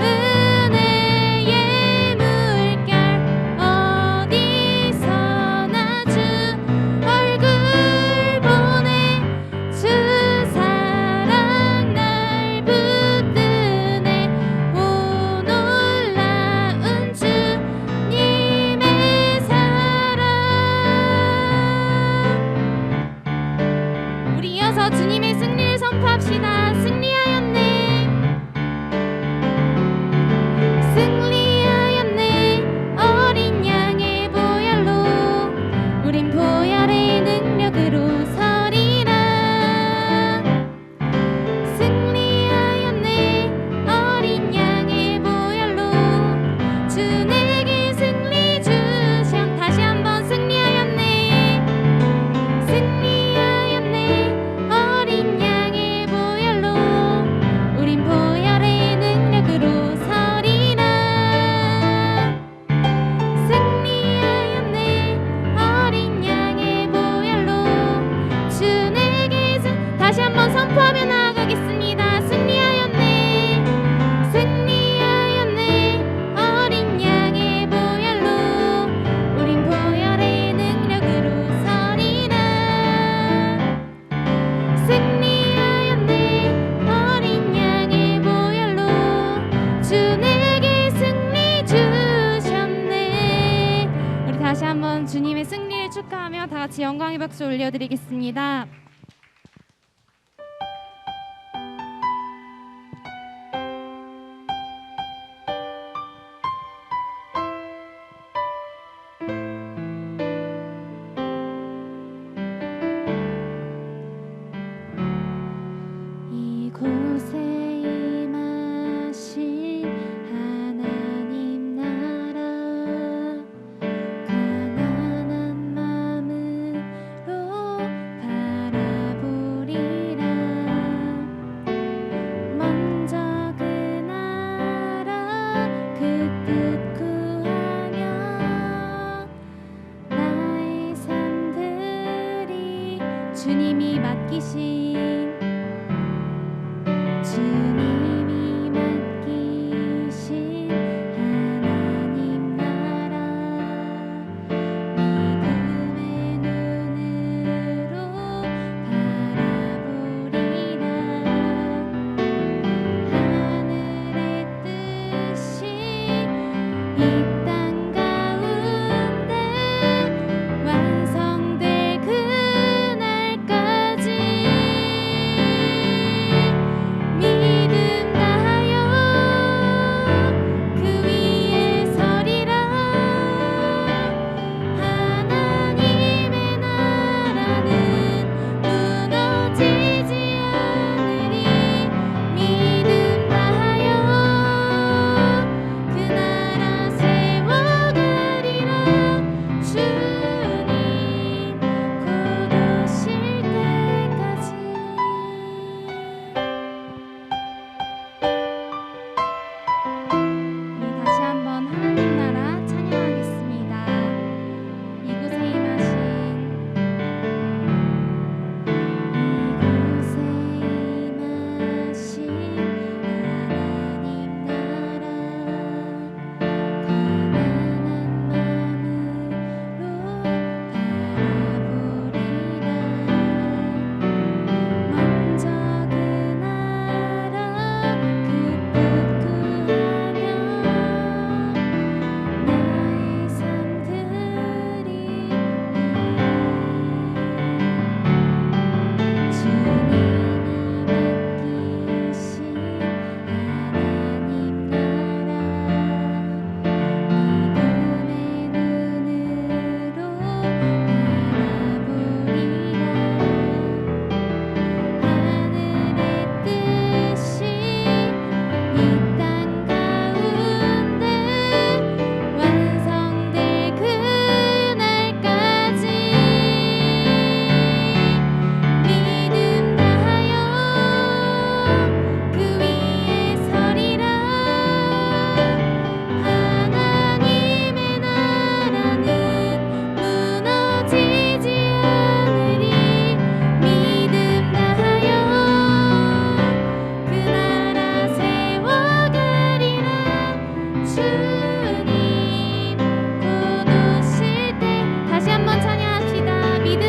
은혜의 물결 어디서나 주 얼굴 보내 주 사랑 날 붙드네 오 놀라운 주님의 사랑. 우리 이어서 주님의 승리를 선포합시다. 승리하였네 승리하였네 어린 양의 보혈로 우린 보혈의 능력으로 서리라. 승리하였네 어린 양의 보혈로 주 내게 승리 주셔. 다시 한번 승리하였네 승리하였네 어린 양의 보혈로 우린 보혈의 능력으로 서리라. 승리하였네 어린 양의 보혈로 주 내게 다시 한번 선포하며 나아가겠습니다. 승리하였네 승리하였네 어린 양의 보혈로 우린 보혈의 능력으로 서리라. 승리하였네 어린 양의 보혈로 주 내게 승리 주셨네. 우리 다시 한번 주님의 승리를 축하하며 다 같이 영광의 박수 올려드리겠습니다. 이곳에 임하신 하나님 나라 가난한 마음으로 바라 주님이 맡기신 주님이 맡기신 하나님 나라 믿음의 눈으로 바라보리라 하늘의 뜻이 이 땅 가운데 완성될 그날까지 믿음 다하여 그 위에 서리라 하나님의 나라는 무너지지 않으리 믿음 다하여 그 나라 세워가리라 주님 곧 오실 때까지. 우리 다시 한번 하나님 나라 찬양하겠습니다. 이곳에 임하신 하나님 나라 가난한 마음으로 바라보리라 먼저 그 나라 그 뜻 구하며 나의 삶 드리리 주님이 맡기신 하나님 나라 믿음의 눈으로 바라보리라 하늘의 뜻이 이 땅 가운데 완성될 그날까지 믿음 다하여 그 위에 서리라 하나님의 나라는 무너지지 않으리 믿음 다하여 그 나라 세워가리라 주님 곧 오실 때 다시 한번 찬양합시다. 믿음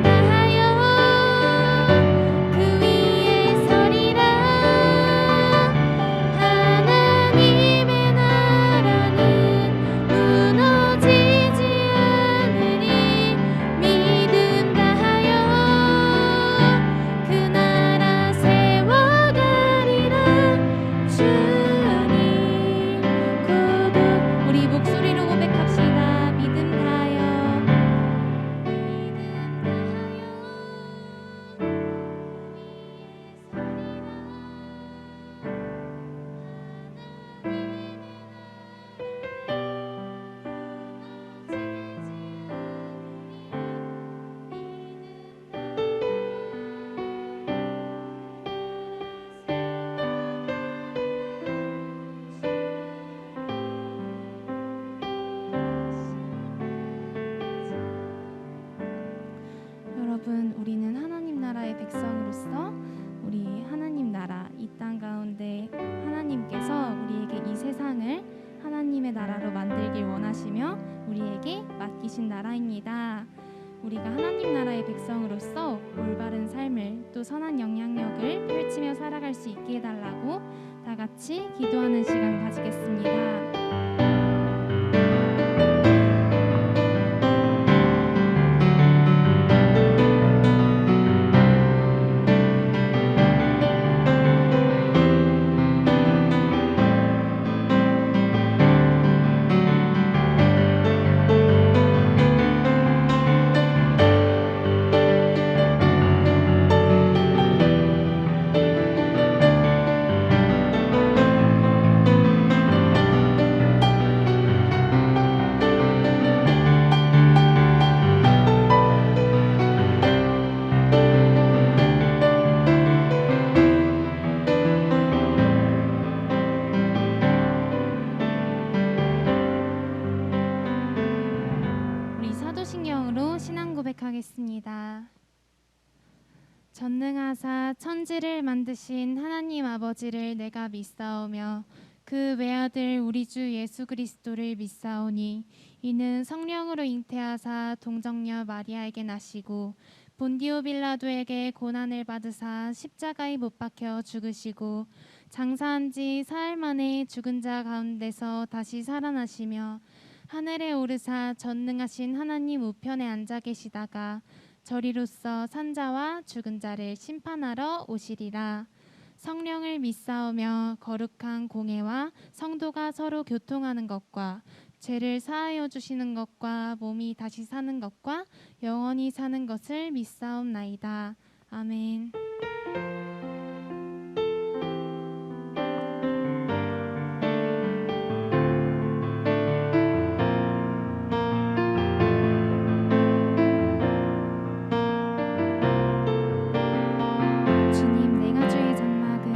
다하여 그 위에 서리라 하나님의 나라는 무너지지 않으리 믿음 다하여 그 나라 세워가리라 주님 곧 우리 목소리로 고백합시다. 믿음 다하여 여러분, 우리는 하나님 나라의 백성으로서 우리 하나님 나라 이 땅 가운데 하나님께서 우리에게 이 세상을 하나님의 나라로 만들길 원하시며 우리에게 맡기신 나라입니다. 우리가 하나님 나라의 백성으로서 올바른 삶을 또 선한 영향력을 펼치며 살아갈 수 있게 해달라고 다 같이 기도하는 시간 가지겠습니다. 고백하겠습니다. 전능하사 천지를 만드신 하나님 아버지를 내가 믿사오며 그 외아들 우리 주 예수 그리스도를 믿사오니 이는 성령으로 잉태하사 동정녀 마리아에게 나시고 본디오 빌라도에게 고난을 받으사 십자가에 못 박혀 죽으시고 장사한 지 사흘 만에 죽은 자 가운데서 다시 살아나시며 하늘에 오르사 전능하신 하나님 우편에 앉아 계시다가 저리로서 산자와 죽은 자를 심판하러 오시리라. 성령을 믿사오며 거룩한 공회와 성도가 서로 교통하는 것과 죄를 사하여 주시는 것과 몸이 다시 사는 것과 영원히 사는 것을 믿사옵나이다. 아멘. 주님 내가 주의 장막을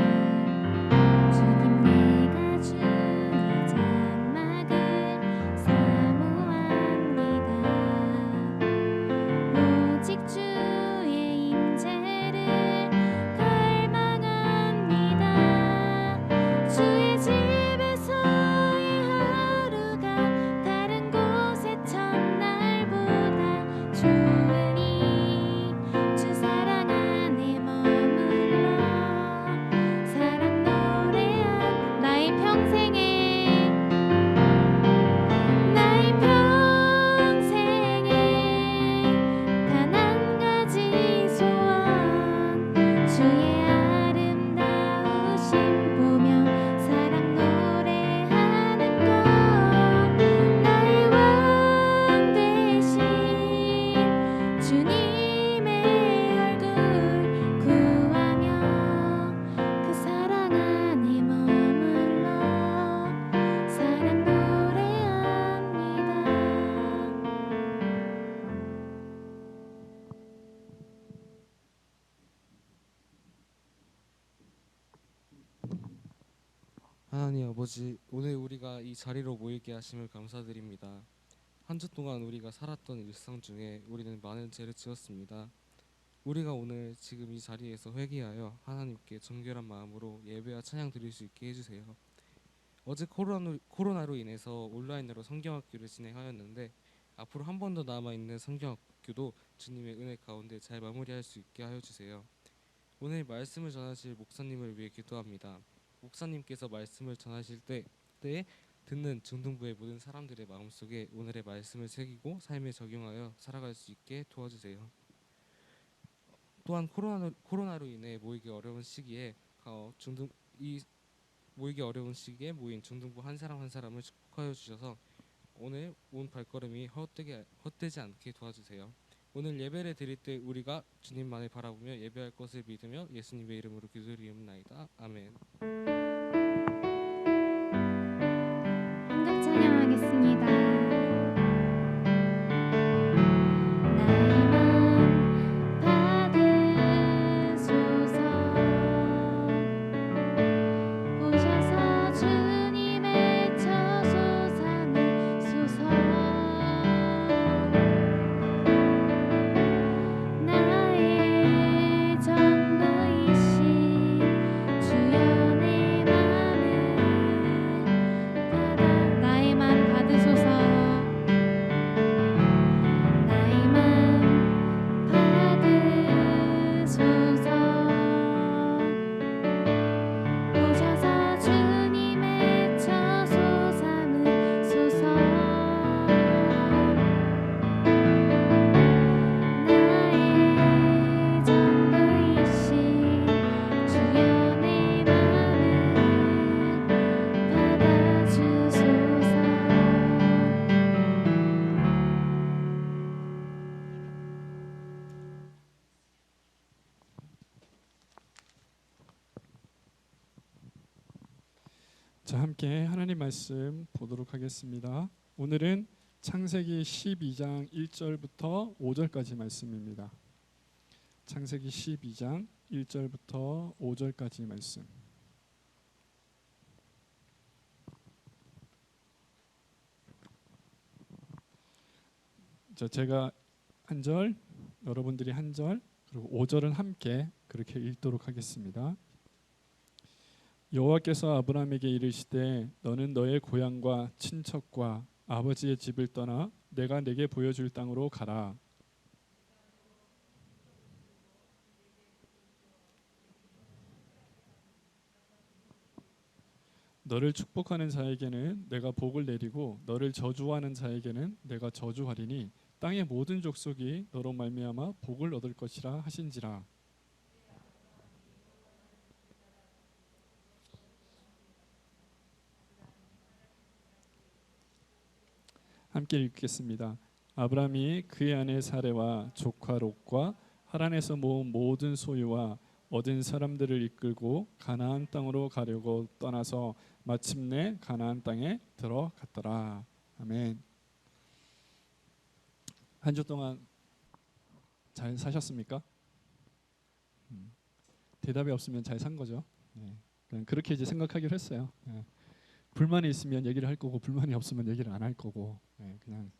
주님 내가 주의 장막을 사모합니다. 오직 주의 임재를 갈망합니다. 주의 집에서의 하루가 다른 곳의 첫날보다 좋으니 주 사랑 안에 머물러 사랑 노래한 나의 평생에 단 한 가지 소원 주의 아름다우심 보며 사랑 노래하는 것 나의 왕 되신 주님의 얼굴 구하며 그 사랑 안에 머물러 사랑 노래합니다. 하나님 아버지, 오늘 우리가 이 자리로 모이게 하심을 감사드립니다. 한 주 동안 우리가 살았던 일상 중에 우리는 많은 죄를 지었습니다. 우리가 오늘 지금 이 자리에서 회개하여 하나님께 정결한 마음으로 예배와 찬양 드릴 수 있게 해주세요. 어제 코로나로 인해서 온라인으로 성경학교를 진행하였는데 앞으로 한 번 더 남아있는 성경학교도 주님의 은혜 가운데 잘 마무리할 수 있게 하여 주세요. 오늘 말씀을 전하실 목사님을 위해 기도합니다. 목사님께서 말씀을 전하실 때에 듣는 중등부의 모든 사람들의 마음속에 오늘의 말씀을 새기고 삶에 적용하여 살아갈 수 있게 도와주세요. 또한 코로나로 인해 모이기 어려운 시기에 모인 중등부 한 사람 한 사람을 축복하여 주셔서 오늘 온 발걸음이 헛되지 않게 도와주세요. 오늘 예배를 드릴 때 우리가 주님만을 바라보며 예배할 것을 믿으며 예수님의 이름으로 기도드리옵나이다. 아멘. 한국 찬양하겠습니다. 나의 맘 받으소서 오셔서 주님의 처소 삼으소서 나의 전부이신 주여 내 맘을 받아 나의 맘 받으소서 나의 맘 받으소서 오셔서 주님의 처소 삼으소서 나의 전부이신 주여 내 맘을 받아주소서. 자, 함께 하나님 말씀 보도록 하겠습니다. 오늘은 창세기 12장 1절부터 5절까지 말씀입니다. 창세기 12장 1절부터 5절까지 말씀. 제가 한 절, 여러분들이 한 절, 그리고 5절은 함께 그렇게 읽도록 하겠습니다. 여호와께서 아브라함에게 이르시되 너는 너의 고향과 친척과 아버지의 집을 떠나 내가 네게 보여줄 땅으로 가라. 너를 축복하는 자에게는 내가 복을 내리고 너를 저주하는 자에게는 내가 저주하리니 땅의 모든 족속이 너로 말미암아 복을 얻을 것이라 하신지라. 함께 읽겠습니다. 아브라함이 그의 아내 사레와 조카 롯과 하란에서 모은 모든 소유와 얻은 사람들을 이끌고 가나안 땅으로 가려고 떠나서 마침내 가나안 땅에 들어갔더라. 아멘. 한 주 동안 잘 사셨습니까? 대답이 없으면 잘 산 거죠. 그냥 그렇게 이제 생각하기로 했어요. 불만이 있으면 얘기를 할 거고 불만이 없으면 얘기를 안 할 거고 그냥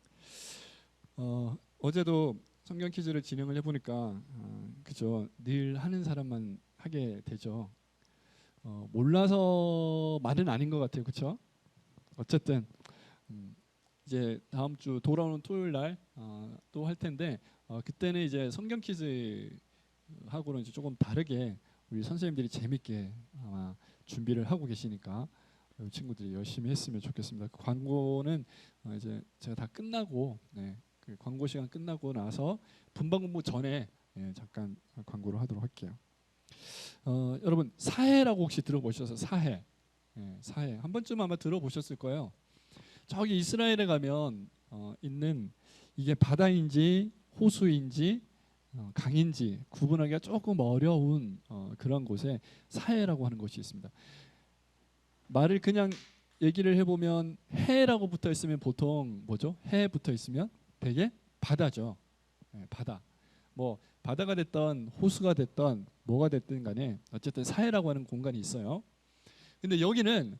어제도 성경 퀴즈를 진행을 해보니까 그죠, 늘 하는 사람만 하게 되죠. 몰라서 말은 아닌 것 같아요, 그렇죠? 어쨌든 이제 다음 주 돌아오는 토요일 날 또 할 텐데 그때는 이제 성경 퀴즈하고는 이제 조금 다르게 우리 선생님들이 재밌게 아마 준비를 하고 계시니까 우리 친구들이 열심히 했으면 좋겠습니다. 그 광고는 이제 제가 다 끝나고 그 광고 시간 끝나고 나서 분반 공부 전에 잠깐 광고를 하도록 할게요. 여러분 사해라고 혹시 들어보셨어요? 사해. 사해 한 번쯤 아마 들어보셨을 거예요. 저기 이스라엘에 가면 있는 이게 바다인지 호수인지 강인지 구분하기가 조금 어려운 그런 곳에 사해라고 하는 곳이 있습니다. 말을 그냥 얘기를 해보면 해라고 붙어 있으면 보통 뭐죠? 해 붙어 있으면 되게 바다죠. 바다. 뭐 바다가 됐던 호수가 됐던 뭐가 됐든 간에 어쨌든 사해라고 하는 공간이 있어요. 근데 여기는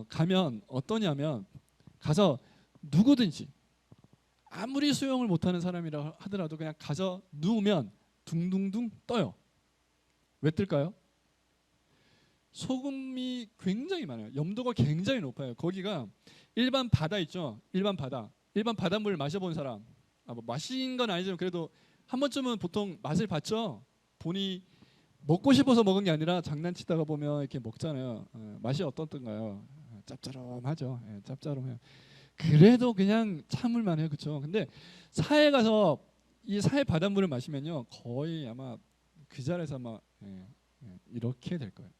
가면 어떠냐면 가서 누구든지 아무리 수영을 못하는 사람이라 하더라도 그냥 가서 누우면 둥둥둥 떠요. 왜 뜰까요? 소금이 굉장히 많아요. 염도가 굉장히 높아요. 거기가 일반 바다 있죠. 일반 바닷물 마셔본 사람. 뭐 마신 건 아니지만 그래도 한 번쯤은 보통 맛을 봤죠. 본이 먹고 싶어서 먹은 게 아니라 장난치다가 보면 이렇게 먹잖아요. 맛이 어떻던가요? 짭짤하죠. 짭짤해요. 그래도 그냥 참을만해요, 그렇죠? 근데 사해 가서 이 사해 바닷물을 마시면요, 거의 아마 그 자리에서 아마 이렇게 될 거예요.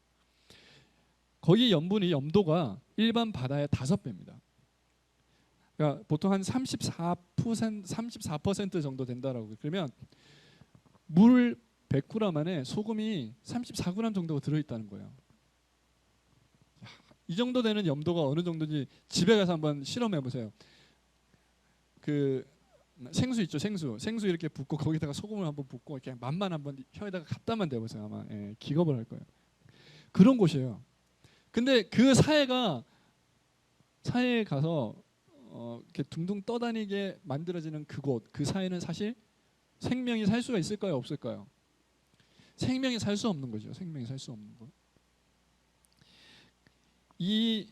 거기 염도가 일반 바다의 5배입니다. 그러니까 보통 한 34% 정도 된다라고. 그러면 물 100g 안에 소금이 34g 정도가 들어있다는 거예요. 이 정도 되는 염도가 어느 정도인지 집에 가서 한번 실험해 보세요. 그 생수 있죠, 생수 이렇게 붓고 거기다가 소금을 한번 붓고 이렇게 맛만 한번 혀에다가 갖다만 대보세요. 아마 기겁을 할 거예요. 그런 곳이에요. 근데 그 사해에 가서 이렇게 둥둥 떠다니게 만들어지는 그곳, 그 사해는 사실 생명이 살 수가 있을까요, 없을까요? 생명이 살 수 없는 거죠. 생명이 살 수 없는 것. 이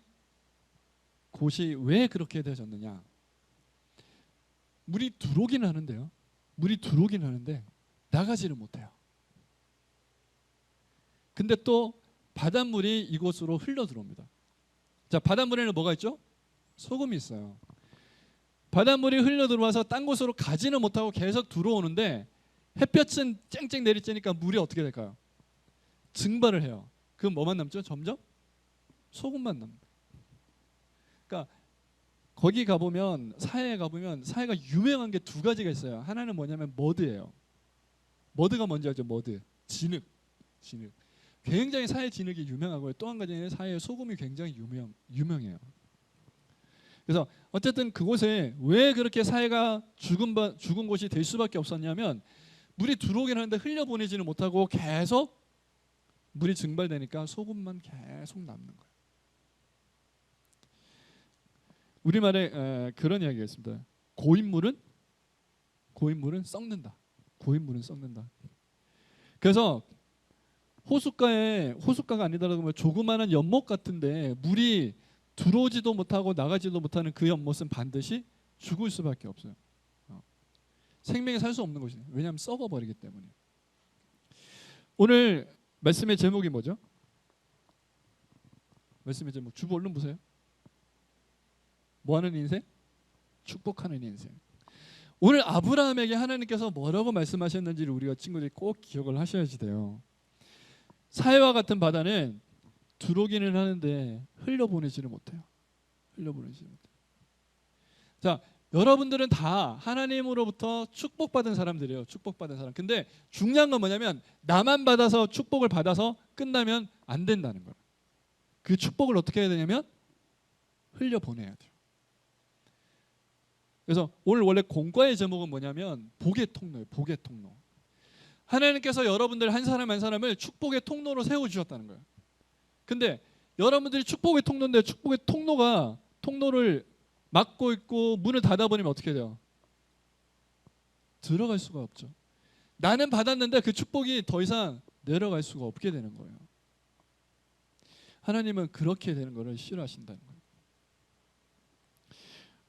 곳이 왜 그렇게 되어졌느냐? 물이 들어오긴 하는데요. 물이 들어오긴 하는데 나가지를 못해요. 근데 또 바닷물이 이곳으로 흘러 들어옵니다. 자, 바닷물에는 뭐가 있죠? 소금이 있어요. 바닷물이 흘러 들어와서 딴 곳으로 가지는 못하고 계속 들어오는데 햇볕은 쨍쨍 내리쬐니까 물이 어떻게 될까요? 증발을 해요. 그럼 뭐만 남죠? 점점 소금만 남니다. 그러니까 거기 가보면 사해에 가보면 사해가 유명한 게 2가지가 있어요. 하나는 뭐냐면 머드예요. 머드가 뭔지 알죠? 머드. 진흙. 굉장히 사해 진흙이 유명하고요. 또 한 가지는 사해 소금이 굉장히 유명해요. 그래서 어쨌든 그곳에 왜 그렇게 사해가 죽은 곳이 될 수밖에 없었냐면 물이 들어오긴 하는데 흘려보내지는 못하고 계속 물이 증발되니까 소금만 계속 남는 거예요. 우리말에 그런 이야기가 있습니다. 고인물은 고인물은 썩는다. 고인물은 썩는다. 그래서 호숫가가 아니더라도 뭐 조그마한 연못 같은데 물이 들어오지도 못하고 나가지도 못하는 그 연못은 반드시 죽을 수밖에 없어요. 생명이 살 수 없는 것이에요. 왜냐하면 썩어버리기 때문에. 오늘 말씀의 제목이 뭐죠? 말씀의 제목 주보 얼른 보세요. 뭐하는 인생? 축복하는 인생. 오늘 아브라함에게 하나님께서 뭐라고 말씀하셨는지를 우리가 친구들이 꼭 기억을 하셔야지 돼요. 사해와 같은 바다는 들어오기는 하는데 흘려보내지를 못해요. 흘려보내지를 못해요. 자, 여러분들은 다 하나님으로부터 축복받은 사람들이에요. 축복받은 사람. 근데 중요한 건 뭐냐면 나만 받아서 축복을 받아서 끝나면 안 된다는 거예요. 그 축복을 어떻게 해야 되냐면 흘려보내야 돼요. 그래서 오늘 원래 공과의 제목은 뭐냐면 복의 통로예요. 복의 통로. 하나님께서 여러분들 한 사람 한 사람을 축복의 통로로 세워주셨다는 거예요. 근데 여러분들이 축복의 통로인데 축복의 통로를 막고 있고 문을 닫아버리면 어떻게 돼요? 들어갈 수가 없죠. 나는 받았는데 그 축복이 더 이상 내려갈 수가 없게 되는 거예요. 하나님은 그렇게 되는 것을 싫어하신다는 거예요.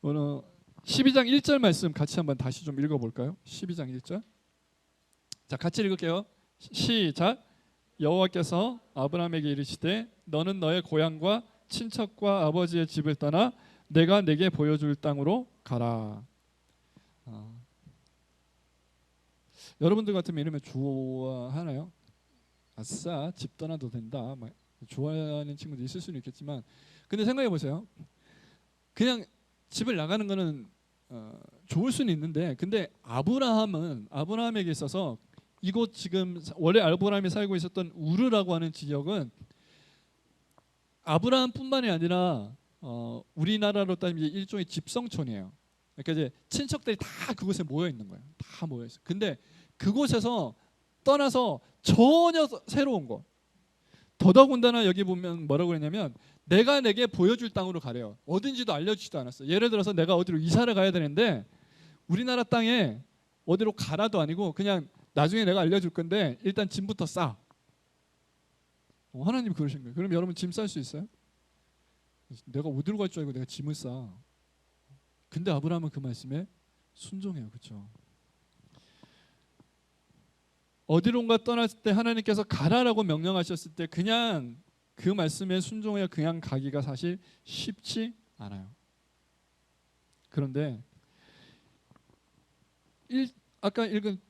오늘 12장 1절 말씀 같이 한번 다시 좀 읽어볼까요? 12장 1절. 자, 같이 읽을게요. 시작. 여호와께서 아브라함에게 이르시되 너는 너의 고향과 친척과 아버지의 집을 떠나 내가 내게 보여줄 땅으로 가라. 여러분들 같으면 이러면 좋아하나요? 아싸, 집 떠나도 된다. 좋아하는 친구도 있을 수는 있겠지만, 근데 생각해 보세요. 그냥 집을 나가는 거는 좋을 수는 있는데, 근데 아브라함에게 있어서 이곳 지금 원래 아브라함이 살고 있었던 우르라고 하는 지역은 아브라함뿐만이 아니라 우리나라로 따지면 일종의 집성촌이에요. 그러니까 이제 친척들이 다 그곳에 모여 있는 거예요. 다 모여 있어요. 근데 그곳에서 떠나서 전혀 새로운 곳. 더더군다나 여기 보면 뭐라고 그랬냐면 내가 내게 보여줄 땅으로 가래요. 어딘지도 알려주지도 않았어요. 예를 들어서 내가 어디로 이사를 가야 되는데 우리나라 땅에 어디로 가라도 아니고 그냥 나중에 내가 알려줄 건데 일단 짐부터 싸. 하나님이 그러신 거예요. 그럼 여러분 짐 쌀 수 있어요? 내가 어디로 갈 줄 알고 내가 짐을 싸. 근데 아브라함은 그 말씀에 순종해요. 그렇죠? 어디론가 떠났을 때 하나님께서 가라라고 명령하셨을 때 그냥 그 말씀에 순종해 그냥 가기가 사실 쉽지 않아요. 그런데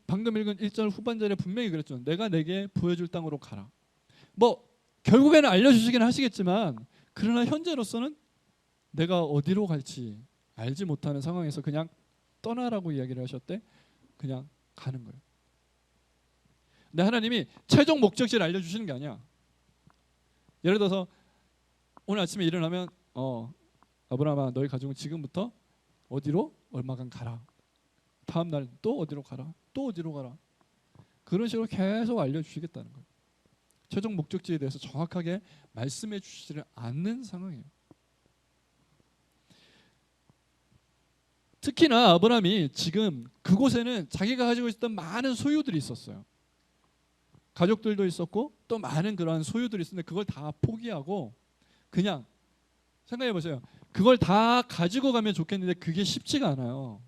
방금 읽은 1절 후반절에 분명히 그랬죠. 내가 내게 보여줄 땅으로 가라. 뭐 결국에는 알려주시긴 하시겠지만 그러나 현재로서는 내가 어디로 갈지 알지 못하는 상황에서 그냥 떠나라고 이야기를 하셨대. 그냥 가는 거예요. 근데 하나님이 최종 목적지를 알려주시는 게 아니야. 예를 들어서 오늘 아침에 일어나면 아브라함아 너희 가족은 지금부터 어디로 얼마간 가라. 다음 날 또 어디로 가라. 또 어디로 가라. 그런 식으로 계속 알려주시겠다는 거예요. 최종 목적지에 대해서 정확하게 말씀해 주시지를 않는 상황이에요. 특히나 아브라함이 지금 그곳에는 자기가 가지고 있었던 많은 소유들이 있었어요. 가족들도 있었고 또 많은 그러한 소유들이 있었는데 그걸 다 포기하고 그냥 생각해 보세요. 그걸 다 가지고 가면 좋겠는데 그게 쉽지가 않아요.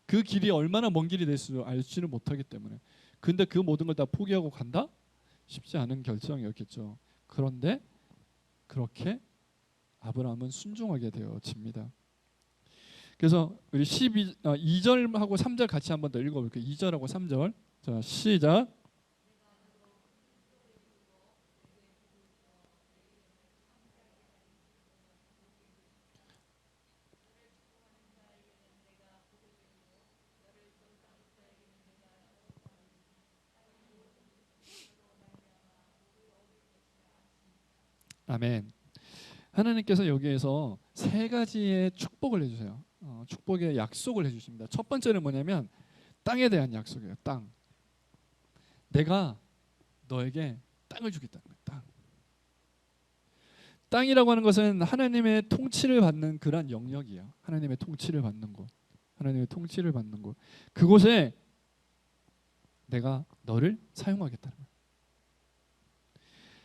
그 길이 얼마나 먼 길이 될 줄 알지는 못하기 때문에. 근데 그 모든 걸 다 포기하고 간다? 쉽지 않은 결정이었겠죠. 그런데 그렇게 아브라함은 순종하게 되어집니다. 그래서 우리 2절하고 3절 같이 한번 더 읽어볼게요. 2절하고 3절. 자, 시작. 아멘. 하나님께서 여기에서 세 가지의 축복을 해주세요. 축복의 약속을 해주십니다. 첫 번째는 뭐냐면 땅에 대한 약속이에요. 땅. 내가 너에게 땅을 주겠다는 거예요. 땅. 땅이라고 하는 것은 하나님의 통치를 받는 그런 영역이에요. 하나님의 통치를 받는 곳. 하나님의 통치를 받는 곳. 그곳에 내가 너를 사용하겠다는 거예요.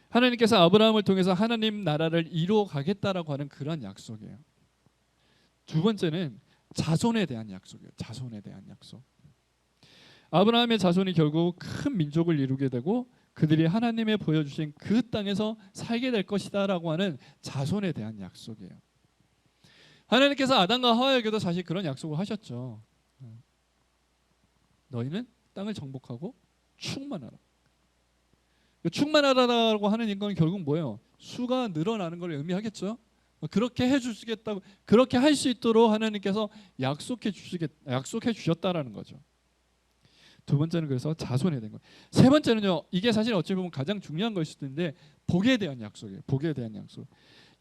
하나님께서 아브라함을 통해서 하나님 나라를 이루어 가겠다라고 하는 그런 약속이에요. 두 번째는 자손에 대한 약속이에요. 자손에 대한 약속. 아브라함의 자손이 결국 큰 민족을 이루게 되고 그들이 하나님의 보여주신 그 땅에서 살게 될 것이다라고 하는 자손에 대한 약속이에요. 하나님께서 아담과 하와에게도 사실 그런 약속을 하셨죠. 너희는 땅을 정복하고 충만하라. 충만하라고 하는 인간은 결국 뭐예요? 수가 늘어나는 걸 의미하겠죠. 그렇게 해주시겠다고, 그렇게 할 수 있도록 하나님께서 약속해 주셨다라는 거죠. 두 번째는 그래서 자손에 대한 거. 세 번째는요. 이게 사실 어찌 보면 가장 중요한 것일 수도 있는데 복에 대한 약속이에요. 복에 대한 약속.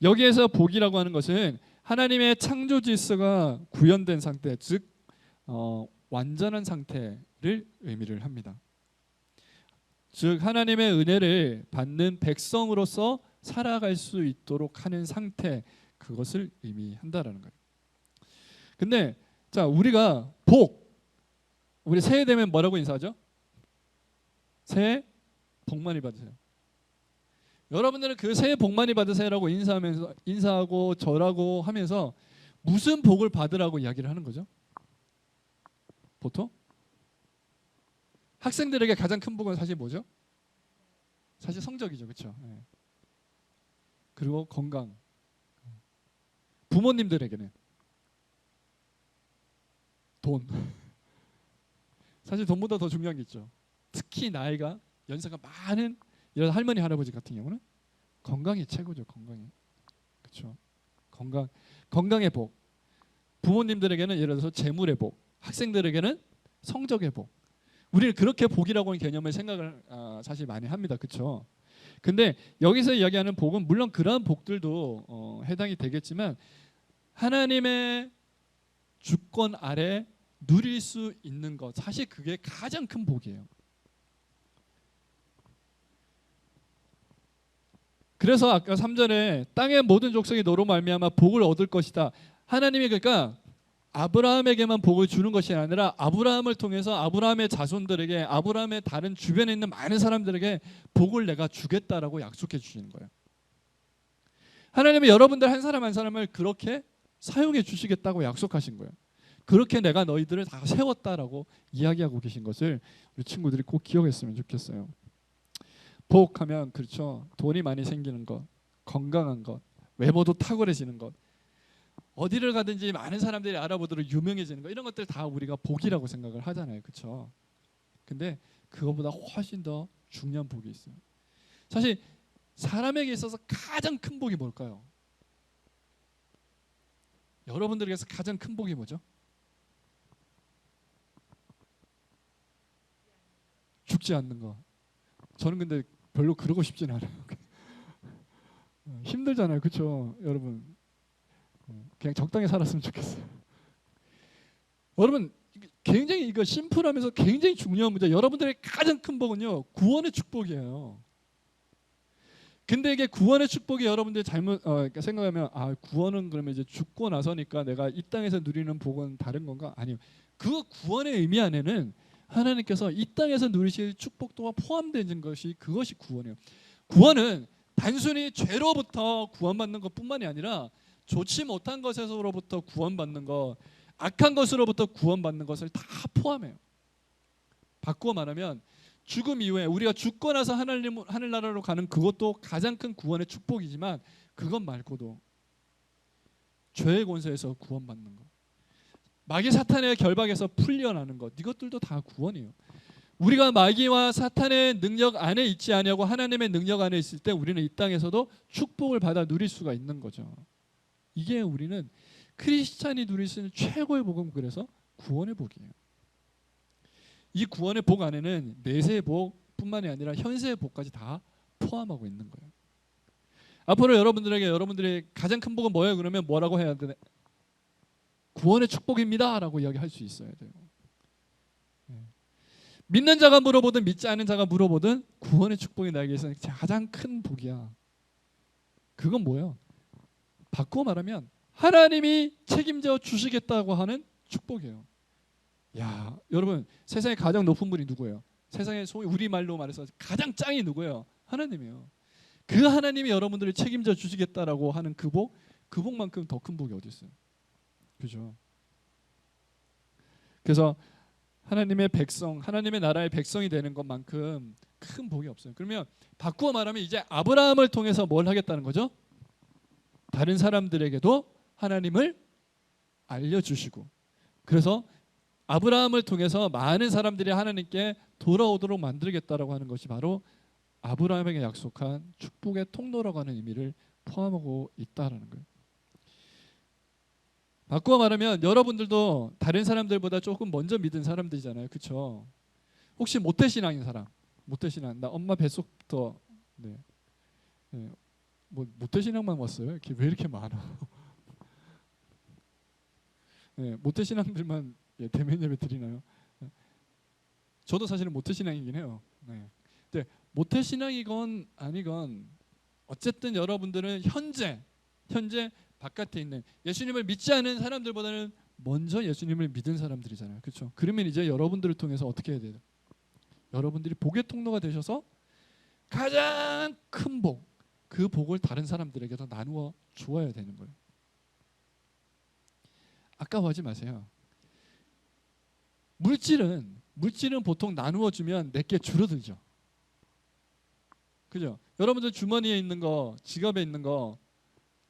여기에서 복이라고 하는 것은 하나님의 창조 질서가 구현된 상태, 즉 완전한 상태를 의미를 합니다. 즉 하나님의 은혜를 받는 백성으로서 살아갈 수 있도록 하는 상태, 그것을 의미한다라는 거예요. 근데 자, 우리가 우리 새해 되면 뭐라고 인사하죠? 새해 복 많이 받으세요. 여러분들은 그 새해 복 많이 받으세요라고 인사하고 절하고 하면서 무슨 복을 받으라고 이야기를 하는 거죠? 보통 학생들에게 가장 큰 복은 사실 뭐죠? 사실 성적이죠, 그렇죠? 네. 그리고 건강. 부모님들에게는 돈. 사실 돈보다 더 중요한 게 있죠. 특히 나이가 연세가 많은 이런 할머니 할아버지 같은 경우는 건강이 최고죠. 건강이. 그렇죠. 건강의 복. 부모님들에게는 예를 들어서 재물의 복, 학생들에게는 성적의 복. 우리는 그렇게 복이라고 하는 개념을 생각을 사실 많이 합니다. 그렇죠? 근데 여기서 이야기하는 복은 물론 그러한 복들도 해당이 되겠지만 하나님의 주권 아래 누릴 수 있는 것, 사실 그게 가장 큰 복이에요. 그래서 아까 3절에 땅의 모든 족속이 너로 말미암아 복을 얻을 것이다. 하나님이 그러니까 아브라함에게만 복을 주는 것이 아니라 아브라함을 통해서 아브라함의 자손들에게, 아브라함의 다른 주변에 있는 많은 사람들에게 복을 내가 주겠다라고 약속해 주시는 거예요. 하나님은 여러분들 한 사람 한 사람을 그렇게 사용해 주시겠다고 약속하신 거예요. 그렇게 내가 너희들을 다 세웠다라고 이야기하고 계신 것을 우리 친구들이 꼭 기억했으면 좋겠어요. 복하면 그렇죠. 돈이 많이 생기는 것, 건강한 것, 외모도 탁월해지는 것, 어디를 가든지 많은 사람들이 알아보도록 유명해지는 것, 이런 것들 다 우리가 복이라고 생각을 하잖아요. 그렇죠? 근데 그거보다 훨씬 더 중요한 복이 있어요. 사실 사람에게 있어서 가장 큰 복이 뭘까요? 여러분들에게서 가장 큰 복이 뭐죠? 죽지 않는 거. 저는 근데 별로 그러고 싶진 않아요. 힘들잖아요. 그렇죠? 여러분. 그냥 적당히 살았으면 좋겠어요. 여러분, 굉장히 이거 심플하면서 굉장히 중요한 문제. 여러분들의 가장 큰 복은요, 구원의 축복이에요. 근데 이게 구원의 축복이 여러분들이 잘못 생각하면 구원은 그러면 이제 죽고 나서니까 내가 이 땅에서 누리는 복은 다른 건가? 아니요. 그 구원의 의미 안에는 하나님께서 이 땅에서 누리실 축복도가 포함되는 것이, 그것이 구원이에요. 구원은 단순히 죄로부터 구원받는 것뿐만이 아니라 좋지 못한 것에서로부터 구원받는 것, 악한 것으로부터 구원받는 것을 다 포함해요. 바꾸어 말하면 죽음 이후에 우리가 죽고 나서 하늘나라로 가는 그것도 가장 큰 구원의 축복이지만, 그것 말고도 죄의 권세에서 구원받는 것, 마귀 사탄의 결박에서 풀려나는 것, 이것들도 다 구원이에요. 우리가 마귀와 사탄의 능력 안에 있지 아니하고 하나님의 능력 안에 있을 때 우리는 이 땅에서도 축복을 받아 누릴 수가 있는 거죠. 이게 우리는 크리스찬이 누릴 수 있는 최고의 복은 그래서 구원의 복이에요. 이 구원의 복 안에는 내세의 복뿐만이 아니라 현세의 복까지 다 포함하고 있는 거예요. 앞으로 여러분들의 가장 큰 복은 뭐예요? 그러면 뭐라고 해야 되나? 구원의 축복입니다 라고 이야기할 수 있어야 돼요. 믿는 자가 물어보든 믿지 않는 자가 물어보든 구원의 축복이 나에게 있어서 가장 큰 복이야. 그건 뭐예요? 바꾸어 말하면 하나님이 책임져 주시겠다고 하는 축복이에요. 야, 여러분 세상에 가장 높은 분이 누구예요? 세상에 소위 우리말로 말해서 가장 짱이 누구예요? 하나님이에요. 그 하나님이 여러분들을 책임져 주시겠다라고 하는 그 복만큼 더 큰 복이 어디 있어요? 그죠? 그래서 하나님의 백성, 하나님의 나라의 백성이 되는 것만큼 큰 복이 없어요. 그러면 바꾸어 말하면 이제 아브라함을 통해서 뭘 하겠다는 거죠? 다른 사람들에게도 하나님을 알려주시고, 그래서 아브라함을 통해서 많은 사람들이 하나님께 돌아오도록 만들겠다라고 하는 것이 바로 아브라함에게 약속한 축복의 통로라고 하는 의미를 포함하고 있다라는 거예요. 바꾸어 말하면 여러분들도 다른 사람들보다 조금 먼저 믿은 사람들이잖아요. 그렇죠? 혹시 모태신앙인 사람? 모태신앙. 나 엄마 뱃속부터 네. 뭐 모태신앙만 왔어요? 이렇게 왜 이렇게 많아? 네, 모태신앙들만 대면 예배 드리나요? 저도 사실은 모태신앙이긴 해요. 네. 근데 모태신앙이건 아니건 어쨌든 여러분들은 현재 바깥에 있는 예수님을 믿지 않은 사람들보다는 먼저 예수님을 믿은 사람들이잖아요. 그렇죠? 그러면 이제 여러분들을 통해서 어떻게 해야 돼요? 여러분들이 복의 통로가 되셔서 가장 큰 복, 그 복을 다른 사람들에게도 나누어 주어야 되는 거예요. 아까워하지 마세요. 물질은 보통 나누어 주면 내게 줄어들죠. 그죠? 여러분들 주머니에 있는 거, 지갑에 있는 거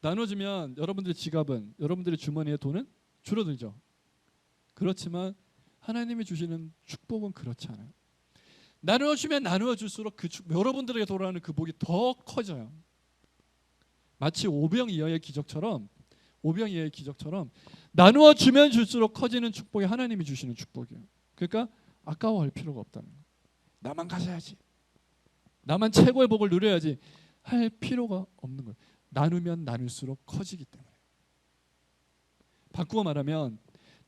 나눠주면 여러분들의 지갑은, 여러분들의 주머니의 돈은 줄어들죠. 그렇지만 하나님이 주시는 축복은 그렇지 않아요. 나누어주면 나누어줄수록 여러분들에게 돌아오는 그 복이 더 커져요. 마치 오병이어의 기적처럼 나누어주면 줄수록 커지는 축복이 하나님이 주시는 축복이에요. 그러니까 아까워할 필요가 없다는 거예요. 나만 가져야지, 나만 최고의 복을 누려야지 할 필요가 없는 거예요. 나누면 나눌수록 커지기 때문에. 바꾸어 말하면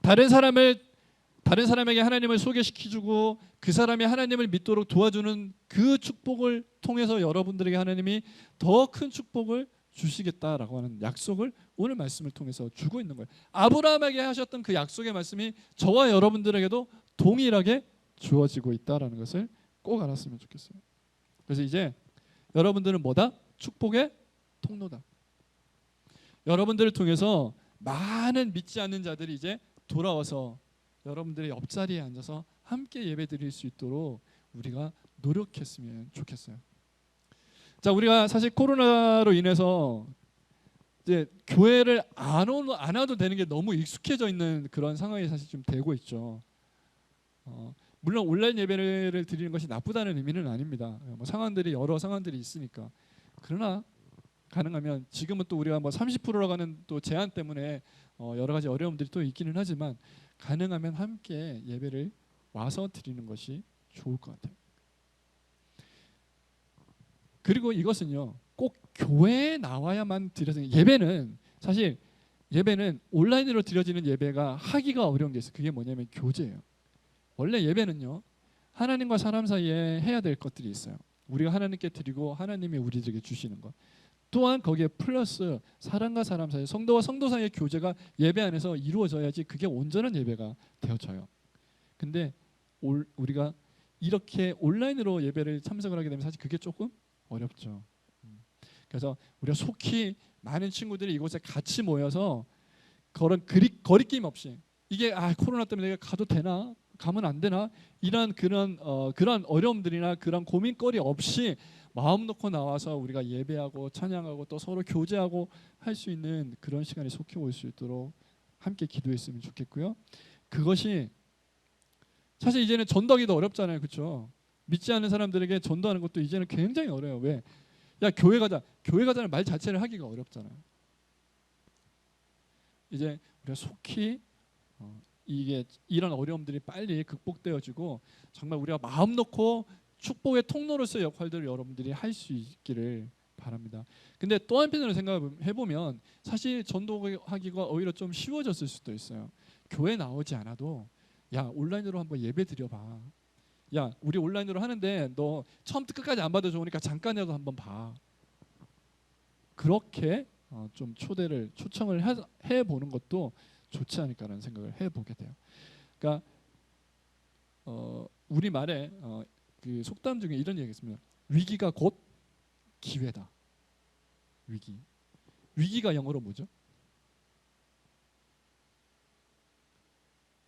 다른 사람에게 하나님을 소개시켜주고 그 사람이 하나님을 믿도록 도와주는 그 축복을 통해서 여러분들에게 하나님이 더 큰 축복을 주시겠다라고 하는 약속을 오늘 말씀을 통해서 주고 있는 거예요. 아브라함에게 하셨던 그 약속의 말씀이 저와 여러분들에게도 동일하게 주어지고 있다라는 것을 꼭 알았으면 좋겠어요. 그래서 이제 여러분들은 뭐다? 축복의 통로다. 여러분들을 통해서 많은 믿지 않는 자들이 이제 돌아와서 여러분들의 옆자리에 앉아서 함께 예배드릴 수 있도록 우리가 노력했으면 좋겠어요. 자, 우리가 사실 코로나로 인해서 이제 교회를 안 와도 되는 게 너무 익숙해져 있는 그런 상황이 사실 좀 되고 있죠. 물론 온라인 예배를 드리는 것이 나쁘다는 의미는 아닙니다. 여러 상황들이 있으니까. 그러나 가능하면 지금은 또 우리가 30%라고 하는 또 제한 때문에 여러 가지 어려움들이 또 있기는 하지만 가능하면 함께 예배를 와서 드리는 것이 좋을 것 같아요. 그리고 이것은요, 꼭 교회에 나와야만 드려지는 예배는 온라인으로 드려지는 예배가 하기가 어려운 게 있어요. 그게 뭐냐면 교제예요. 원래 예배는요, 하나님과 사람 사이에 해야 될 것들이 있어요. 우리가 하나님께 드리고 하나님이 우리들에게 주시는 것. 또한 거기에 플러스 사람과 사람 사이, 성도와 성도 사이의 교제가 예배 안에서 이루어져야지 그게 온전한 예배가 되어져요. 근데 우리가 이렇게 온라인으로 예배를 참석을 하게 되면 사실 그게 조금 어렵죠. 그래서 우리가 속히 많은 친구들이 이곳에 같이 모여서 그런 거리낌 없이 이게 코로나 때문에 내가 가도 되나? 가면 안 되나? 그런 어려움들이나 그런 고민거리 없이 마음 놓고 나와서 우리가 예배하고 찬양하고 또 서로 교제하고 할 수 있는 그런 시간이 속히 올 수 있도록 함께 기도했으면 좋겠고요. 그것이 사실 이제는 전도하기도 어렵잖아요. 그렇죠? 믿지 않는 사람들에게 전도하는 것도 이제는 굉장히 어려워요. 왜? 야, 교회 가자는 말 자체를 하기가 어렵잖아요. 이제 우리가 속히 이런 어려움들이 빨리 극복되어지고 정말 우리가 마음 놓고 축복의 통로로서의 역할들을 여러분들이 할 수 있기를 바랍니다. 근데 또 한편으로 생각해 보면 사실 전도하기가 오히려 좀 쉬워졌을 수도 있어요. 교회 나오지 않아도 야, 온라인으로 한번 예배 드려봐. 야, 우리 온라인으로 하는데 너 처음부터 끝까지 안 봐도 좋으니까 잠깐이라도 한번 봐. 그렇게 좀 초청을 해보는 것도 좋지 않을까라는 생각을 해보게 돼요. 그러니까 우리 말에 그 속담 중에 이런 얘기가 있습니다. 위기가 곧 기회다. 위기가 영어로 뭐죠?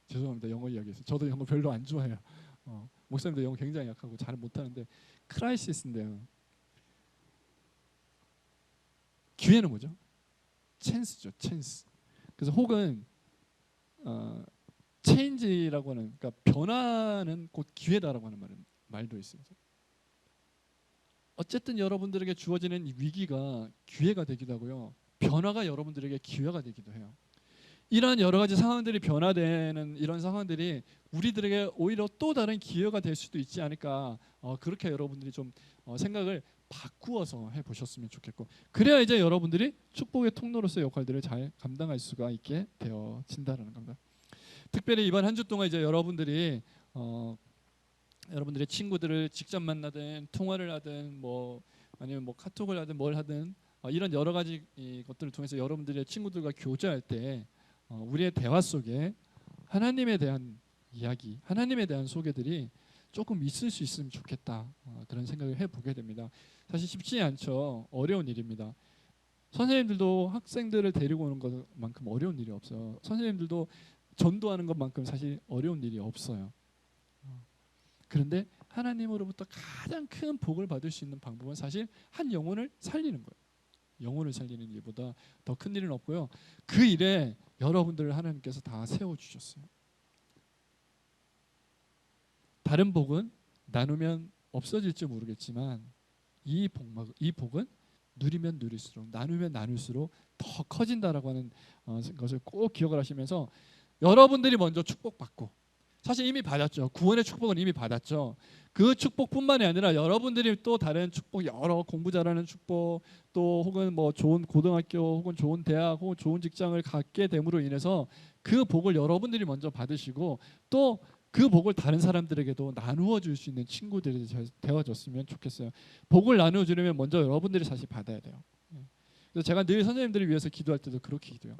죄송합니다. 영어 이야기해서 저도 영어 별로 안 좋아해요. 목사님도 영어 굉장히 약하고 잘 못하는데 크라이시스인데요. 기회는 뭐죠? 찬스죠. 찬스. 그래서 혹은 체인지라고 하는, 그러니까 변화는 곧 기회다라고 하는 말도 있어요. 어쨌든 여러분들에게 주어지는 이 위기가 기회가 되기도 하고요. 변화가 여러분들에게 기회가 되기도 해요. 이러한 여러 가지 상황들이 변화되는 이런 상황들이 우리들에게 오히려 또 다른 기회가 될 수도 있지 않을까. 그렇게 여러분들이 좀 생각을 바꾸어서 해보셨으면 좋겠고, 그래야 이제 여러분들이 축복의 통로로서의 역할들을 잘 감당할 수가 있게 되어진다는 겁니다. 특별히 이번 한 주 동안 이제 여러분들이 여러분들의 친구들을 직접 만나든 통화를 하든 뭐 아니면 뭐 카톡을 하든 뭘 하든 이런 여러 가지 것들을 통해서 여러분들의 친구들과 교제할 때 우리의 대화 속에 하나님에 대한 이야기, 하나님에 대한 소개들이 조금 있을 수 있으면 좋겠다. 그런 생각을 해보게 됩니다. 사실 쉽지 않죠. 어려운 일입니다. 선생님들도 학생들을 데리고 오는 것만큼 어려운 일이 없어요. 선생님들도 전도하는 것만큼 사실 어려운 일이 없어요. 그런데 하나님으로부터 가장 큰 복을 받을 수 있는 방법은 사실 한 영혼을 살리는 거예요. 영혼을 살리는 일보다 더 큰 일은 없고요. 그 일에 여러분들을 하나님께서 다 세워주셨어요. 다른 복은 나누면 없어질지 모르겠지만 이 복은 누리면 누릴수록, 나누면 나눌수록 더 커진다라고 하는 것을 꼭 기억을 하시면서 여러분들이 먼저 축복받고, 사실 이미 받았죠. 구원의 축복은 이미 받았죠. 그 축복뿐만이 아니라 여러분들이 또 다른 축복, 여러 공부 잘하는 축복, 또 혹은 뭐 좋은 고등학교 혹은 좋은 대학 혹은 좋은 직장을 갖게 됨으로 인해서 그 복을 여러분들이 먼저 받으시고 또 그 복을 다른 사람들에게도 나누어 줄 수 있는 친구들이 되어졌으면 좋겠어요. 복을 나누어 주려면 먼저 여러분들이 사실 받아야 돼요. 그래서 제가 늘 선생님들을 위해서 기도할 때도 그렇게 기도해요.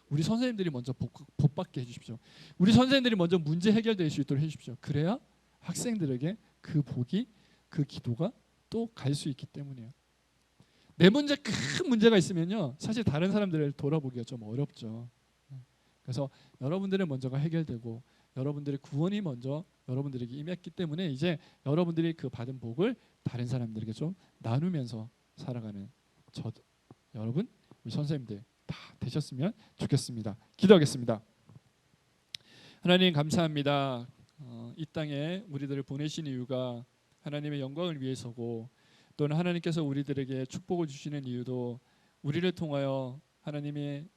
우리 선생님들이 먼저 복 받게 해주십시오. 우리 선생님들이 먼저 문제 해결될 수 있도록 해주십시오. 그래야 학생들에게 그 복이, 그 기도가 또 갈 수 있기 때문이에요. 내 문제, 큰 문제가 있으면요, 사실 다른 사람들을 돌아보기가 좀 어렵죠. 그래서 여러분들의 먼저가 해결되고 여러분들의 구원이 먼저 여러분들에게 임했기 때문에 이제 여러분들이 그 받은 복을 다른 사람들에게 좀 나누면서 살아가는 여러분, 우리 선생님들 다 되셨으면 좋겠습니다. 기도하겠습니다. 하나님 감사합니다. 이 땅에 우리들을 보내신 이유가 하나님의 영광을 위해서고, 또는 하나님께서 우리들에게 축복을 주시는 이유도 우리를 통하여 하나님의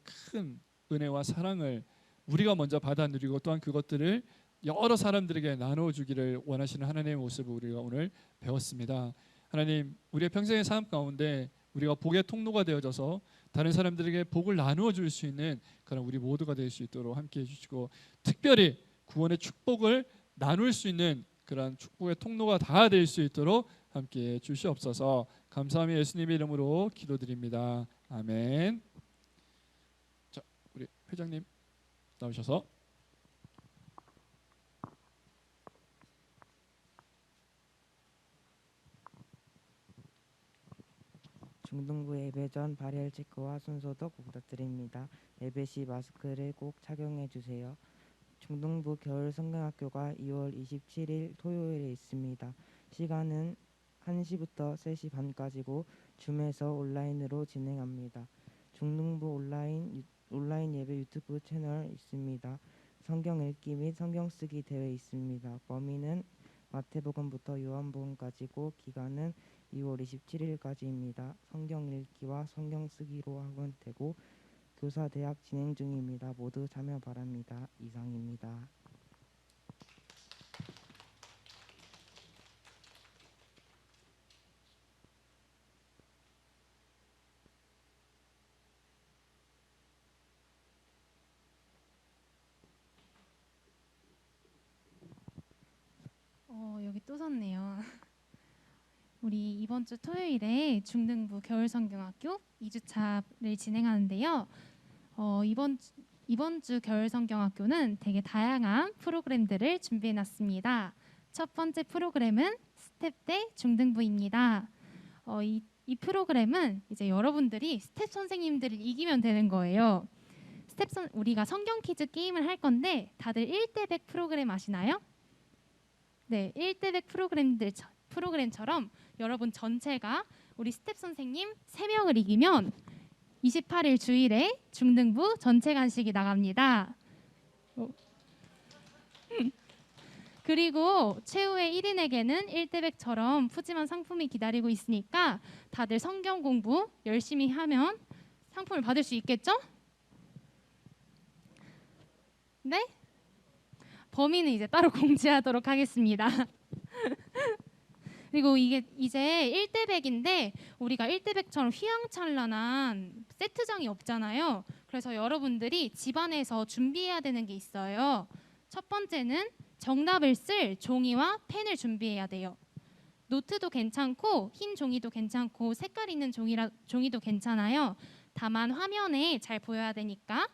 큰 은혜와 사랑을 우리가 먼저 받아 누리고 또한 그것들을 여러 사람들에게 나누어 주기를 원하시는 하나님의 모습을 우리가 오늘 배웠습니다. 하나님, 우리의 평생의 삶 가운데 우리가 복의 통로가 되어져서 다른 사람들에게 복을 나누어 줄 수 있는 그런 우리 모두가 될 수 있도록 함께해 주시고, 특별히 구원의 축복을 나눌 수 있는 그런 축복의 통로가 다 될 수 있도록 함께해 주시옵소서. 감사하며 예수님의 이름으로 기도드립니다. 아멘. 자, 우리 회장님 나오셔서. 중등부 예배 전 발열 체크와 손소독 부탁드립니다. 예배 시 마스크를 꼭 착용해 주세요. 중등부 겨울 성경학교가 2월 27일 토요일에 있습니다. 시간은 1시부터 3시 반까지고 줌에서 온라인으로 진행합니다. 중등부 온라인 예배 유튜브 채널 있습니다. 성경 읽기 및 성경 쓰기 대회 있습니다. 범위는 마태복음부터 요한복음까지고 기간은 2월 27일까지입니다. 성경 읽기와 성경 쓰기로 하면 되고 교사 대학 진행 중입니다. 모두 참여 바랍니다. 이상입니다. 여기 또 섰네요. 우리 이번 주 토요일에 중등부 겨울성경학교 2주차를 진행하는데요. 이번 주 겨울성경학교는 되게 다양한 프로그램들을 준비해놨습니다. 첫 번째 프로그램은 스텝 대 중등부입니다. 이 프로그램은 이제 여러분들이 스텝 선생님들을 이기면 되는 거예요. 우리가 성경 퀴즈 게임을 할 건데 다들 1대 100 프로그램 아시나요? 네, 1대 100 프로그램처럼 여러분 전체가 우리 스텝 선생님 3명을 이기면 28일 주일에 중등부 전체 간식이 나갑니다. 그리고 최후의 1인에게는 1대 100처럼 푸짐한 상품이 기다리고 있으니까 다들 성경 공부 열심히 하면 상품을 받을 수 있겠죠? 네? 범위는 이제 따로 공지하도록 하겠습니다. 그리고 이게 이제 1대 100인데 우리가 1대 100처럼 휘황찬란한 세트장이 없잖아요. 그래서 여러분들이 집안에서 준비해야 되는 게 있어요. 첫 번째는 정답을 쓸 종이와 펜을 준비해야 돼요. 노트도 괜찮고 흰 종이도 괜찮고 색깔 있는 종이도 괜찮아요. 다만 화면에 잘 보여야 되니까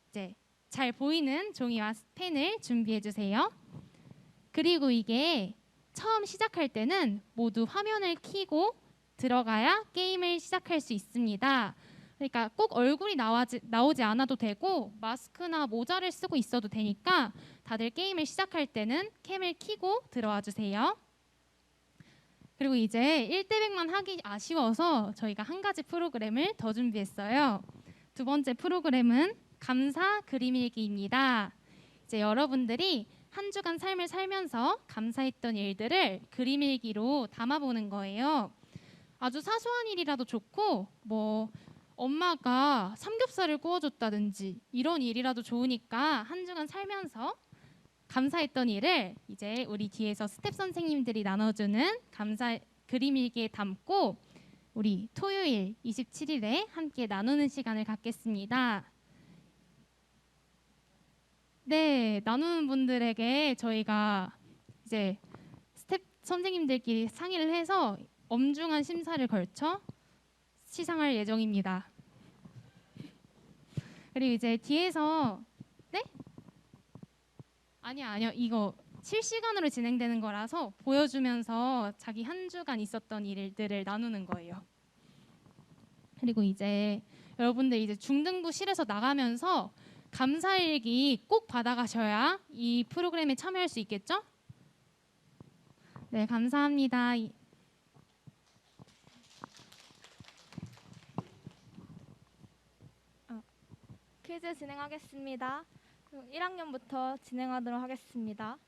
이제 잘 보이는 종이와 펜을 준비해 주세요. 그리고 이게 처음 시작할 때는 모두 화면을 켜고 들어가야 게임을 시작할 수 있습니다. 그러니까 꼭 얼굴이 나오지 않아도 되고 마스크나 모자를 쓰고 있어도 되니까 다들 게임을 시작할 때는 캠을 켜고 들어와 주세요. 그리고 이제 1대 100만 하기 아쉬워서 저희가 한 가지 프로그램을 더 준비했어요. 두 번째 프로그램은 감사 그림 일기입니다. 이제 여러분들이 한 주간 삶을 살면서 감사했던 일들을 그림 일기로 담아보는 거예요. 아주 사소한 일이라도 좋고 뭐 엄마가 삼겹살을 구워줬다든지 이런 일이라도 좋으니까 한 주간 살면서 감사했던 일을 이제 우리 뒤에서 스텝 선생님들이 나눠주는 감사 그림 일기에 담고 우리 토요일 27일에 함께 나누는 시간을 갖겠습니다. 네, 나누는 분들에게 저희가 이제 스텝 선생님들끼리 상의를 해서 엄중한 심사를 걸쳐 시상할 예정입니다. 그리고 이제 뒤에서 네? 아니요. 이거 실시간으로 진행되는 거라서 보여주면서 자기 한 주간 있었던 일들을 나누는 거예요. 그리고 이제 여러분들 이제 중등부실에서 나가면서 감사일기 꼭 받아가셔야 이 프로그램에 참여할 수 있겠죠? 네, 감사합니다. 퀴즈 진행하겠습니다. 1학년부터 진행하도록 하겠습니다.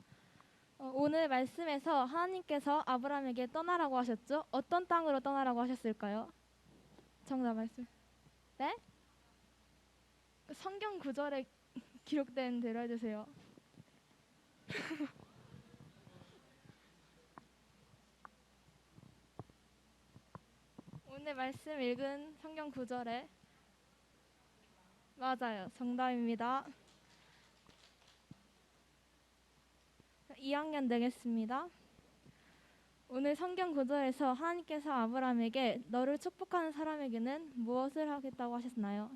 오늘 말씀에서 하나님께서 아브라함에게 떠나라고 하셨죠? 어떤 땅으로 떠나라고 하셨을까요? 정답 말씀. 네? 성경 구절에 기록된 대로 해주세요. 오늘 말씀 읽은 성경 구절에 맞아요. 정답입니다. 2학년 되겠습니다. 오늘 성경 구절에서 하나님께서 아브라함에게 너를 축복하는 사람에게는 무엇을 하겠다고 하셨나요?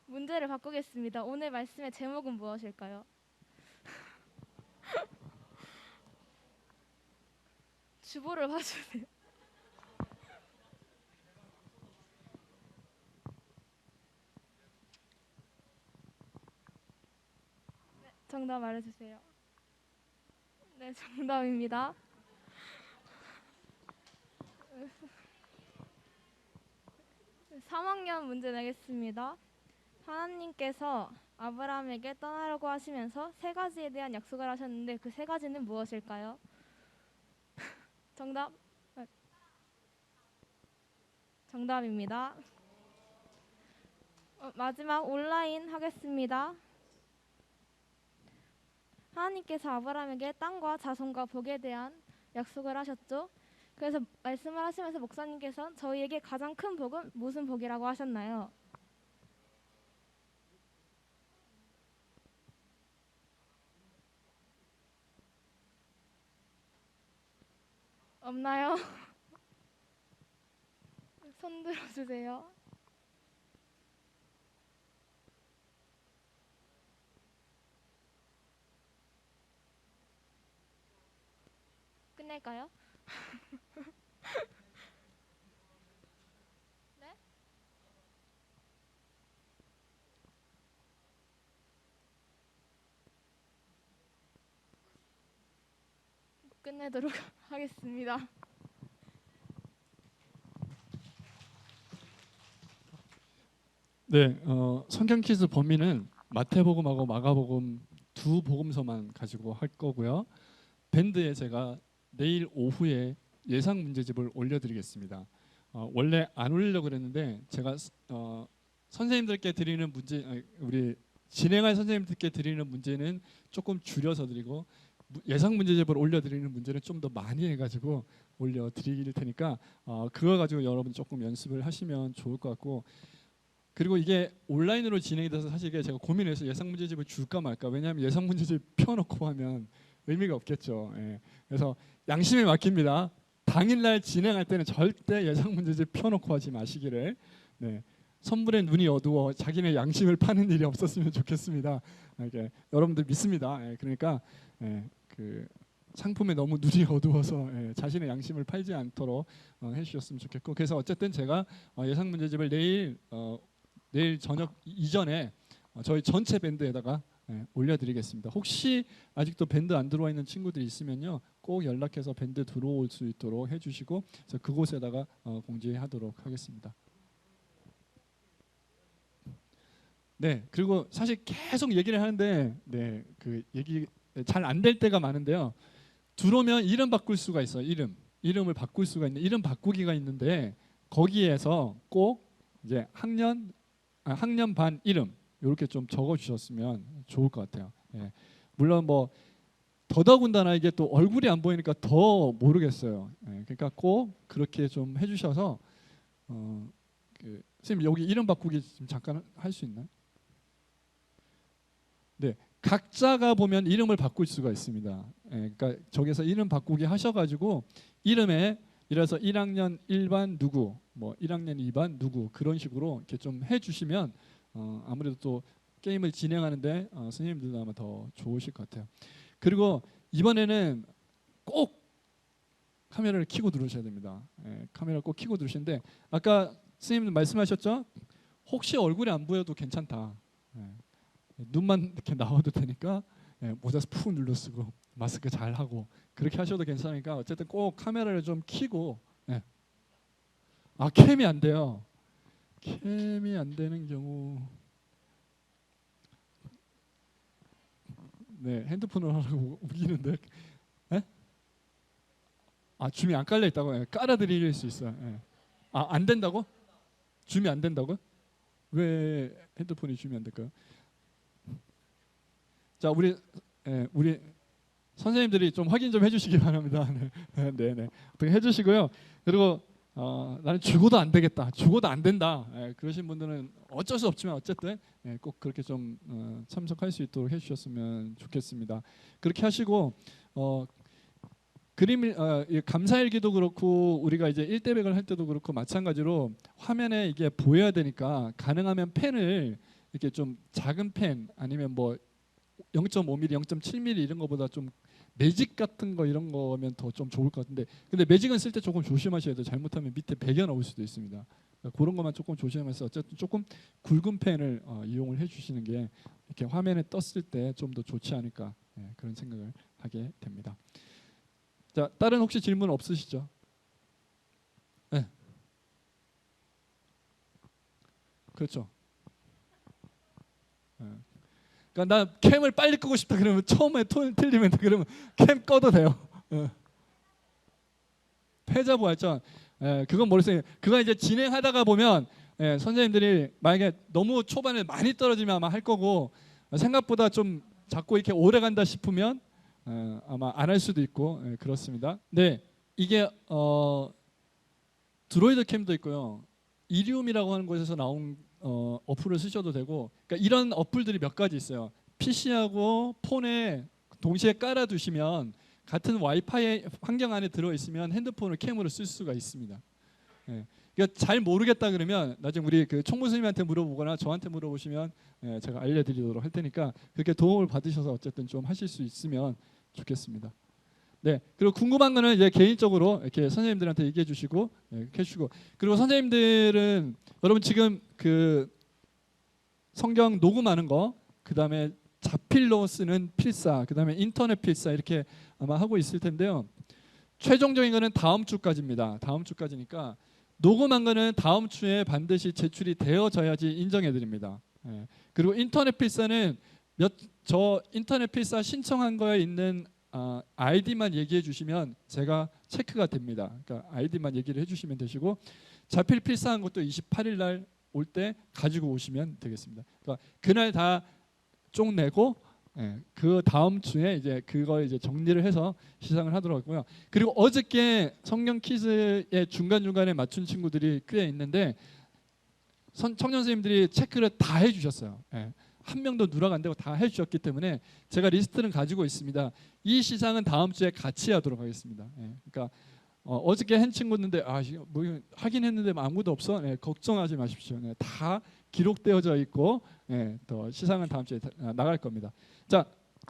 문제를 바꾸겠습니다. 오늘 말씀의 제목은 무엇일까요? 주보를 봐주세요. 네, 정답 말해주세요. 네, 정답입니다. 3학년 문제 내겠습니다. 하나님께서 아브라함에게 떠나라고 하시면서 세 가지에 대한 약속을 하셨는데 그 세 가지는 무엇일까요? 정답. 정답입니다. 마지막 온라인 하겠습니다. 하나님께서 아브라함에게 땅과 자손과 복에 대한 약속을 하셨죠. 그래서 말씀을 하시면서 목사님께서 저희에게 가장 큰 복은 무슨 복이라고 하셨나요? 없나요? 손 들어주세요. 끝낼까요? 네? 끝내도록 하겠습니다. 네, 성경 퀴즈 범위는 마태복음하고 마가복음 두 복음서만 가지고 할 거고요. 밴드에 제가 내일 오후에 예상 문제집을 올려드리겠습니다. 원래 안 올리려고 그랬는데 제가 선생님들께 드리는 문제, 우리 진행할 선생님들께 드리는 문제는 조금 줄여서 드리고 예상 문제집을 올려드리는 문제는 좀 더 많이 해가지고 올려드릴 테니까 그거 가지고 여러분 조금 연습을 하시면 좋을 것 같고, 그리고 이게 온라인으로 진행이 돼서 사실 이게 제가 고민해서 예상 문제집을 줄까 말까. 왜냐하면 예상 문제집 펴놓고 하면 의미가 없겠죠. 예. 그래서 양심에 맡깁니다. 당일날 진행할 때는 절대 예상 문제집 펴놓고 하지 마시기를. 네. 선불에 눈이 어두워 자기네 양심을 파는 일이 없었으면 좋겠습니다. 이렇게 여러분들 믿습니다. 예. 그러니까 그 상품에 너무 눈이 어두워서 자신의 양심을 팔지 않도록 해주셨으면 좋겠고, 그래서 어쨌든 제가 예상 문제집을 내일 저녁 이전에 저희 전체 밴드에다가 올려드리겠습니다. 혹시 아직도 밴드 안 들어와 있는 친구들이 있으면요, 꼭 연락해서 밴드 들어올 수 있도록 해주시고 그곳에다가 공지하도록 하겠습니다. 네, 그리고 사실 계속 얘기를 하는데 그 얘기 잘 안 될 때가 많은데요. 들어오면 이름 바꿀 수가 있어요. 이름을 바꿀 수가 있는 이름 바꾸기가 있는데 거기에서 꼭 이제 학년 반 이름 이렇게 좀 적어주셨으면 좋을 것 같아요. 예. 물론 뭐 더더군다나 이게 또 얼굴이 안 보이니까 더 모르겠어요. 예. 그러니까 꼭 그렇게 좀 해주셔서 선생님 여기 이름 바꾸기 좀 잠깐 할 수 있나요? 네, 각자가 보면 이름을 바꿀 수가 있습니다. 예. 그러니까 저기서 이름 바꾸기 하셔가지고 이름에 이래서 1학년 1반 누구, 뭐 1학년 2반 누구 그런 식으로 이렇게 좀 해주시면 아무래도 또 게임을 진행하는데 선생님들도 아마 더 좋으실 것 같아요. 그리고 이번에는 꼭 카메라를 켜고 들어오셔야 됩니다. 카메라 꼭 켜고 들으시는데 아까 선생님들 말씀하셨죠? 혹시 얼굴이 안 보여도 괜찮다. 눈만 이렇게 나와도 되니까 모자 푹 눌러 쓰고 마스크 잘 하고 그렇게 하셔도 괜찮으니까 어쨌든 꼭 카메라를 좀 켜고. 캠이 안 돼요. 캠이 안 되는 경우 핸드폰으로 하라고 우기는데 줌이 안 깔려 있다고. 깔아드릴 수 있어요. 안 된다고? 줌이 안 된다고요? 왜 핸드폰이 줌이 안 될까요? 자, 우리 선생님들이 좀 확인 좀 해주시기 바랍니다. 네. 어떻게 해주시고요. 그리고 나는 죽어도 안 되겠다, 죽어도 안 된다, 그러신 분들은 어쩔 수 없지만 어쨌든 꼭 그렇게 좀 참석할 수 있도록 해주셨으면 좋겠습니다. 그렇게 하시고 그림 감사일기도 그렇고 우리가 이제 1대100을 할 때도 그렇고 마찬가지로 화면에 이게 보여야 되니까 가능하면 펜을 이렇게 좀 작은 펜 아니면 뭐 0.5mm, 0.7mm 이런 거보다 좀 매직 같은 거 이런 거면 더 좀 좋을 것 같은데, 근데 매직은 쓸 때 조금 조심하셔야 돼요. 잘못하면 밑에 베겨 나올 수도 있습니다. 그러니까 그런 것만 조금 조심하면서 어쨌든 조금 굵은 펜을 이용을 해주시는 게 이렇게 화면에 떴을 때 좀 더 좋지 않을까, 그런 생각을 하게 됩니다. 자, 다른 혹시 질문 없으시죠? 네. 그렇죠. 그러니까 나 캠을 빨리 끄고 싶다 그러면 처음에 톤 틀리면 그러면 캠 꺼도 돼요. 패자부활전. 그건 모르겠어요. 그건 이제 진행하다가 보면 선생님들이 만약에 너무 초반에 많이 떨어지면 아마 할 거고, 생각보다 좀 자꾸 이렇게 오래 간다 싶으면 아마 안 할 수도 있고 그렇습니다. 네, 이게 드로이드 캠도 있고요. 이리움이라고 하는 곳에서 나온 어플을 쓰셔도 되고, 그러니까 이런 어플들이 몇 가지 있어요. PC하고 폰에 동시에 깔아두시면 같은 와이파이 환경 안에 들어 있으면 핸드폰을 캠으로 쓸 수가 있습니다. 예. 그러니까 잘 모르겠다 그러면 나중에 우리 그 총무선생님한테 물어보거나 저한테 물어보시면 제가 알려드리도록 할 테니까 그렇게 도움을 받으셔서 어쨌든 좀 하실 수 있으면 좋겠습니다. 네, 그리고 궁금한 거는 이제 개인적으로 이렇게 선생님들한테 얘기해 주시고 이렇게 해주시고, 그리고 선생님들은 여러분 지금 그 성경 녹음하는 거, 그 다음에 자필로 쓰는 필사, 그 다음에 인터넷 필사 이렇게 아마 하고 있을 텐데요. 최종적인 거는 다음 주까지입니다. 다음 주까지니까 녹음한 거는 다음 주에 반드시 제출이 되어져야지 인정해 드립니다. 그리고 인터넷 필사는 저 인터넷 필사 신청한 거에 있는 아이디만 얘기해 주시면 제가 체크가 됩니다. 그러니까 아이디만 얘기를 해주시면 되시고, 자필 필사한 것도 28일 날 올 때 가지고 오시면 되겠습니다. 그러니까 그날 다 쪽내고 그 다음 주에 이제 그거 이제 정리를 해서 시상을 하도록 하고요. 그리고 어저께 성경 퀴즈에 중간 중간에 맞춘 친구들이 꽤 있는데 청년 선생님들이 체크를 다 해주셨어요. 한 명도 누락 안 되고 다 해주셨기 때문에 제가 리스트는 가지고 있습니다. 이 시상은 다음 주에 같이 하도록 하겠습니다. 그러니까 어저께 한 친구인데 뭐 확인했는데 아무도 없어. 걱정하지 마십시오. 다 기록되어져 있고 또 시상은 다음 주에 나갈 겁니다. 자,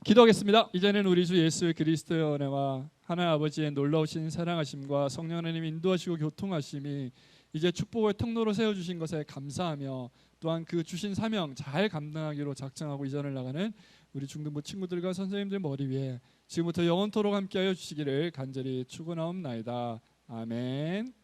기도하겠습니다. 이제는 우리 주 예수 그리스도의 은혜와 하나님 아버지의 놀라우신 사랑하심과 성령 하나님 인도하시고 교통하심이 이제 축복의 통로로 세워주신 것에 감사하며, 또한 그 주신 사명 잘 감당하기로 작정하고 이전을 나가는 우리 중등부 친구들과 선생님들 머리 위에 지금부터 영원토록 함께하여 주시기를 간절히 축원하옵나이다. 아멘.